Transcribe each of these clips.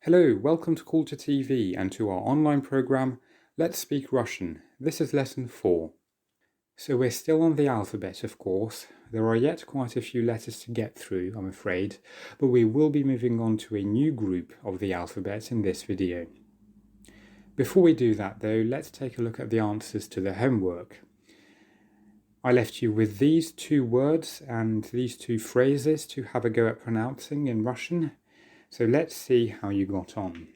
Hello, welcome to Call to TV and to our online program, Let's Speak Russian. This is lesson 4. So we're still on the alphabet, of course. There are yet quite a few letters to get through, I'm afraid, but we will be moving on to a new group of the alphabet in this video. Before we do that though, let's take a look at the answers to the homework. I left you with these two words and these two phrases to have a go at pronouncing in Russian. So let's see how you got on.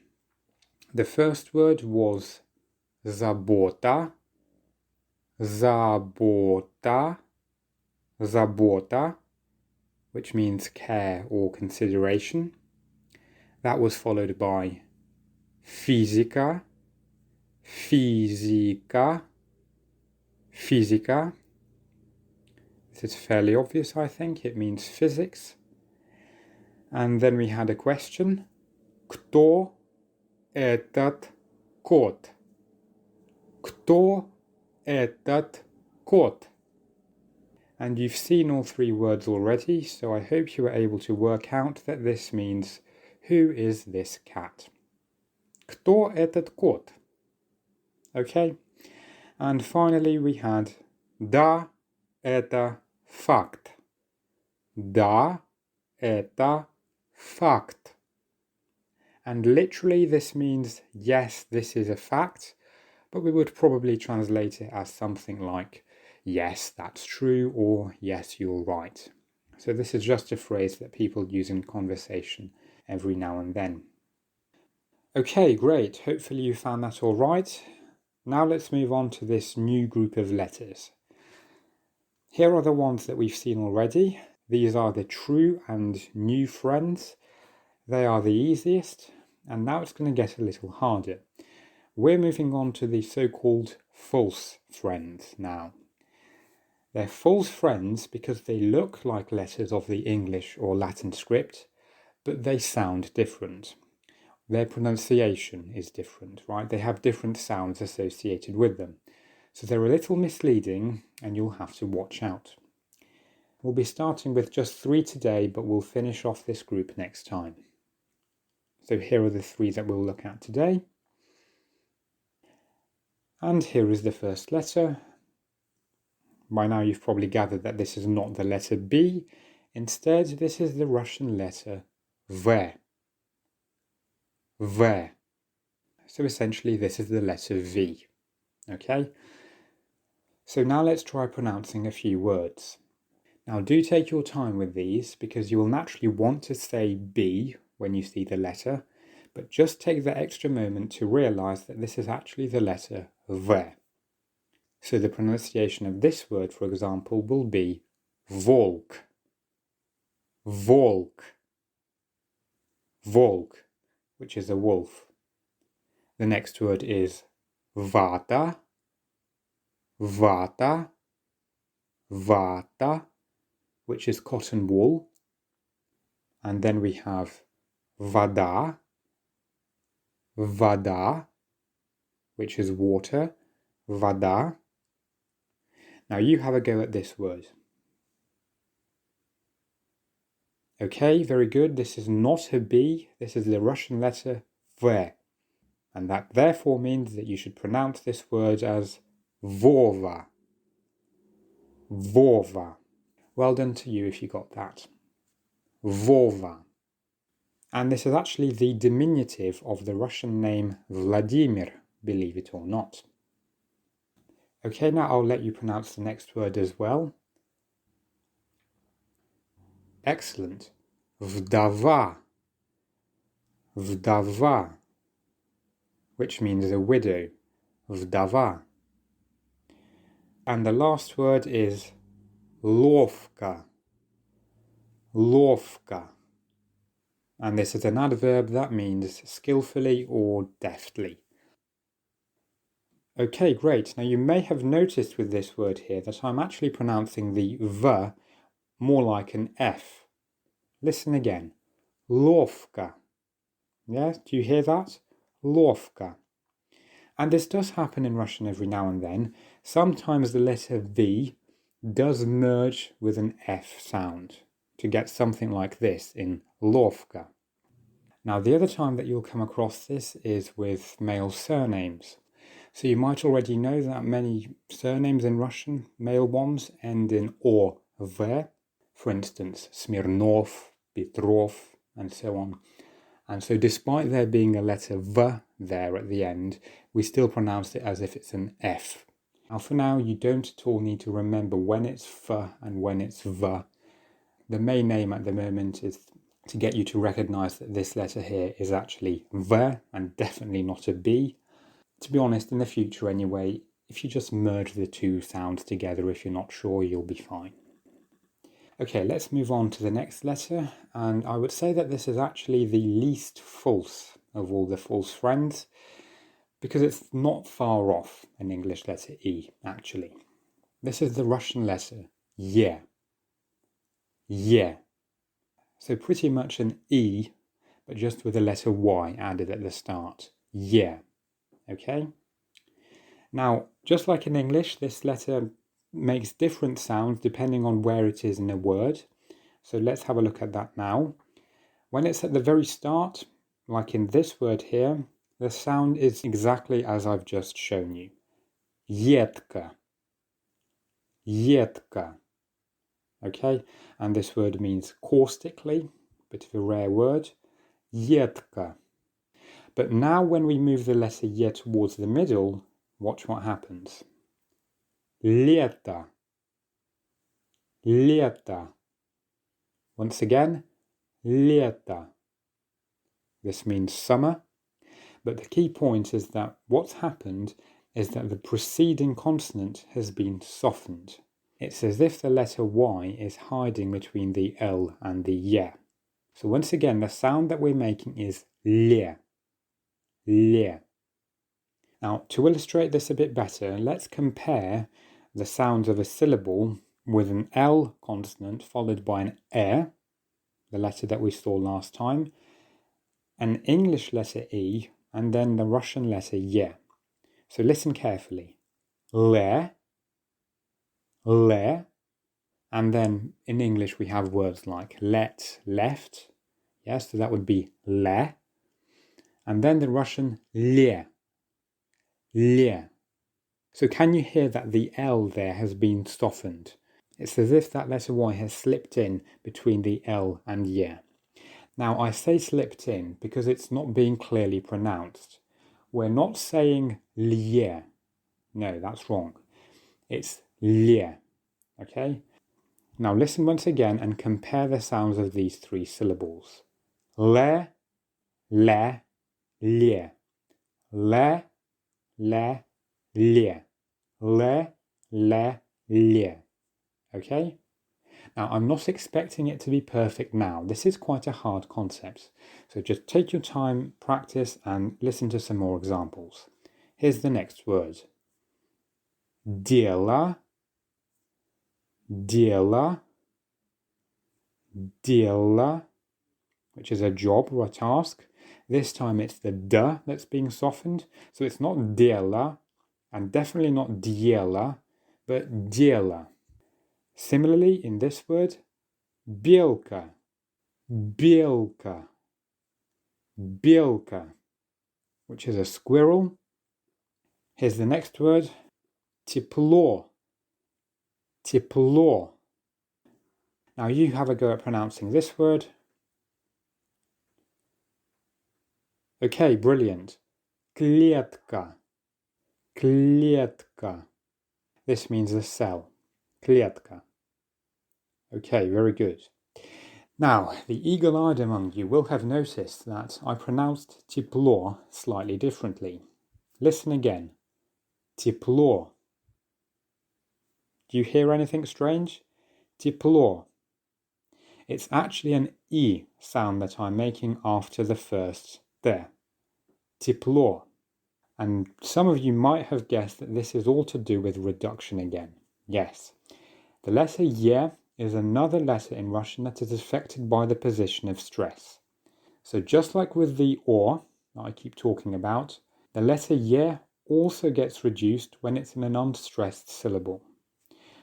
The first word was забота, забота, забота, which means care or consideration. That was followed by физика, физика, физика. This is fairly obvious, I think. It means physics. And then we had a question. Кто этот кот? Кто этот кот? And you've seen all three words already, so I hope you were able to work out that this means, who is this cat? Кто этот кот? Okay. And finally we had да, это факт. Да, это факт. And literally this means, yes, this is a fact, but we would probably translate it as something like, yes, that's true, or yes, you're right. So this is just a phrase that people use in conversation every now and then. Okay, great. Hopefully you found that all right. Now let's move on to this new group of letters. Here are the ones that we've seen already. These are the true and new friends. They are the easiest, and now it's going to get a little harder. We're moving on to the so-called false friends now. They're false friends because they look like letters of the English or Latin script, but they sound different. Their pronunciation is different, right? They have different sounds associated with them. So they're a little misleading, and you'll have to watch out. We'll be starting with just 3 today, but we'll finish off this group next time. So here are the 3 that we'll look at today. And here is the first letter. By now you've probably gathered that this is not the letter B. Instead, this is the Russian letter V. V. So essentially this is the letter V. Okay? So now let's try pronouncing a few words. Now do take your time with these because you will naturally want to say B when you see the letter, but just take the extra moment to realize that this is actually the letter V. So the pronunciation of this word, for example, will be volk. Volk. Volk, which is a wolf. The next word is vata. Vata. Vata, which is cotton wool. And then we have vada. Vada, which is water. Vada. Now you have a go at this word. Okay, very good. This is not a B. This is the Russian letter V. And that therefore means that you should pronounce this word as Vova. Vova. Well done to you if you got that. Vova. And this is actually the diminutive of the Russian name Vladimir, believe it or not. Okay, now I'll let you pronounce the next word as well. Excellent. Vdava. Vdava, which means a widow. Vdava. And the last word is lovka. Lovka. And this is an adverb that means skillfully or deftly. Okay, great. Now you may have noticed with this word here that I'm actually pronouncing the V more like an F. Listen again. Lovka. Yeah, do you hear that? Lovka. And this does happen in Russian every now and then. Sometimes the letter V does merge with an F sound to get something like this in lovka. Now, the other time that you'll come across this is with male surnames. So you might already know that many surnames in Russian, male ones, end in or, v. For instance, Smirnov, Petrov, and so on. And so despite there being a letter V there at the end, we still pronounce it as if it's an F. Now for now, you don't at all need to remember when it's F and when it's V. The main aim at the moment is to get you to recognize that this letter here is actually V and definitely not a B. To be honest, in the future anyway, if you just merge the two sounds together, if you're not sure, you'll be fine. Okay, let's move on to the next letter, and I would say that this is actually the least false of all the false friends, because it's not far off an English letter E, actually. This is the Russian letter Ye. Ye. So pretty much an E, but just with a letter Y added at the start. Ye. Okay? Now, just like in English, this letter makes different sounds depending on where it is in a word. So let's have a look at that now. When it's at the very start, like in this word here, the sound is exactly as I've just shown you. Yetka. Yetka. Okay? And this word means caustically, bit of a rare word. Yetka. But now when we move the letter ye towards the middle, watch what happens. Leta. Leta. Once again, leta. This means summer, but the key point is that what's happened is that the preceding consonant has been softened. It's as if the letter Y is hiding between the L and the Y. So once again, the sound that we're making is le. Le. Now, to illustrate this a bit better, let's compare the sounds of a syllable with an L consonant followed by an E, the letter that we saw last time, an English letter E, and then the Russian letter Ye. So listen carefully. Le, le, and then in English we have words like let, left. Yes, so that would be le. And then the Russian le, le. So can you hear that the L there has been softened? It's as if that letter Y has slipped in between the L and Ye. Now I say slipped in because it's not being clearly pronounced. We're not saying lier. No, that's wrong. It's lier. Okay? Now listen once again and compare the sounds of these three syllables. Le, lier. Le, le, lier. Le, lier. Okay? Now, I'm not expecting it to be perfect now. This is quite a hard concept. So just take your time, practice, and listen to some more examples. Here's the next word. Dela, dela, dela, which is a job or a task. This time it's the d that's being softened. So it's not dela, and definitely not diela, but dela. Similarly, in this word, bielka, bielka, bielka, which is a squirrel. Here's the next word, teplo, teplo. Now you have a go at pronouncing this word. Okay, brilliant. Klietka, klietka. This means a cell, klietka. Okay, very good. Now, the eagle-eyed among you will have noticed that I pronounced teplo slightly differently. Listen again. Teplo. Do you hear anything strange? Teplo. It's actually an E sound that I'm making after the first there. Teplo. And some of you might have guessed that this is all to do with reduction again. Yes. The letter Ye is another letter in Russian that is affected by the position of stress. So just like with the or that I keep talking about, the letter Ye also gets reduced when it's in an unstressed syllable.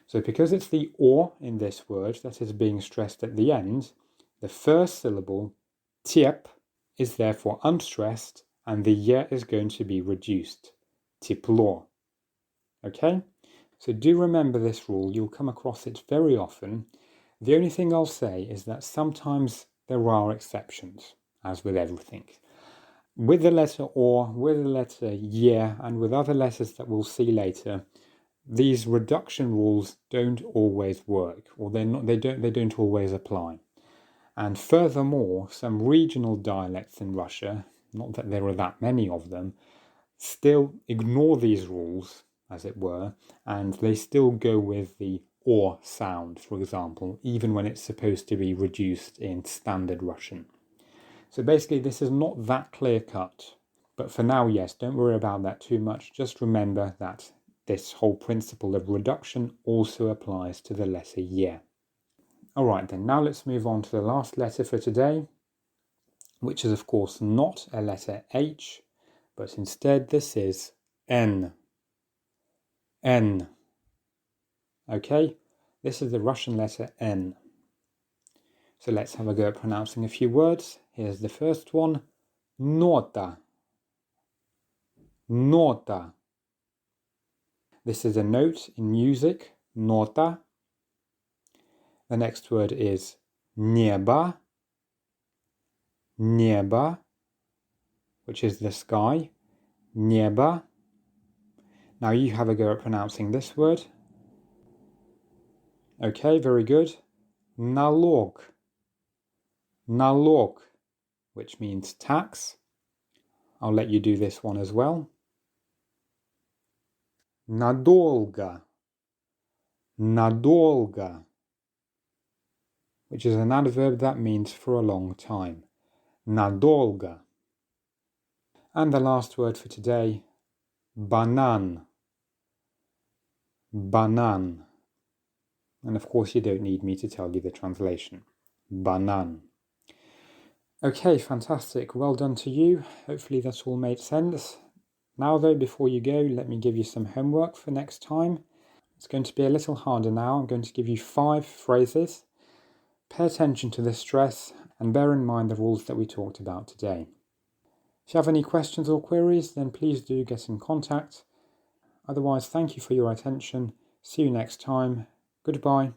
So because it's the or in this word that is being stressed at the end, the first syllable, tiep, is therefore unstressed and the ye is going to be reduced. Тепло. Okay? So do remember this rule. You'll come across it very often. The only thing I'll say is that sometimes there are exceptions, as with everything. With the letter or, with the letter ye, and with other letters that we'll see later, these reduction rules don't always work, or they don't always apply. And furthermore, some regional dialects in Russia, not that there are that many of them, still ignore these rules, as it were, and they still go with the or sound, for example, even when it's supposed to be reduced in standard Russian. So basically, this is not that clear cut. But for now, yes, don't worry about that too much. Just remember that this whole principle of reduction also applies to the letter ye. Alright then, now let's move on to the last letter for today, which is of course not a letter H, but instead this is N. N. Okay, this is the Russian letter N. So let's have a go at pronouncing a few words. Here's the first one, nota. Nota. This is a note in music, nota. The next word is neba. Neba, which is the sky. Neba. Now you have a go at pronouncing this word. Okay, very good. Налог. Налог, which means tax. I'll let you do this one as well. Надолго. Надолго, which is an adverb that means for a long time. Надолго. And the last word for today, банан. Банан. And of course you don't need me to tell you the translation. Банан. Okay, fantastic. Well done to you. Hopefully that all made sense. Now though, before you go, let me give you some homework for next time. It's going to be a little harder now. I'm going to give you 5 phrases. Pay attention to the stress and bear in mind the rules that we talked about today. If you have any questions or queries, then please do get in contact. Otherwise, thank you for your attention. See you next time. Goodbye.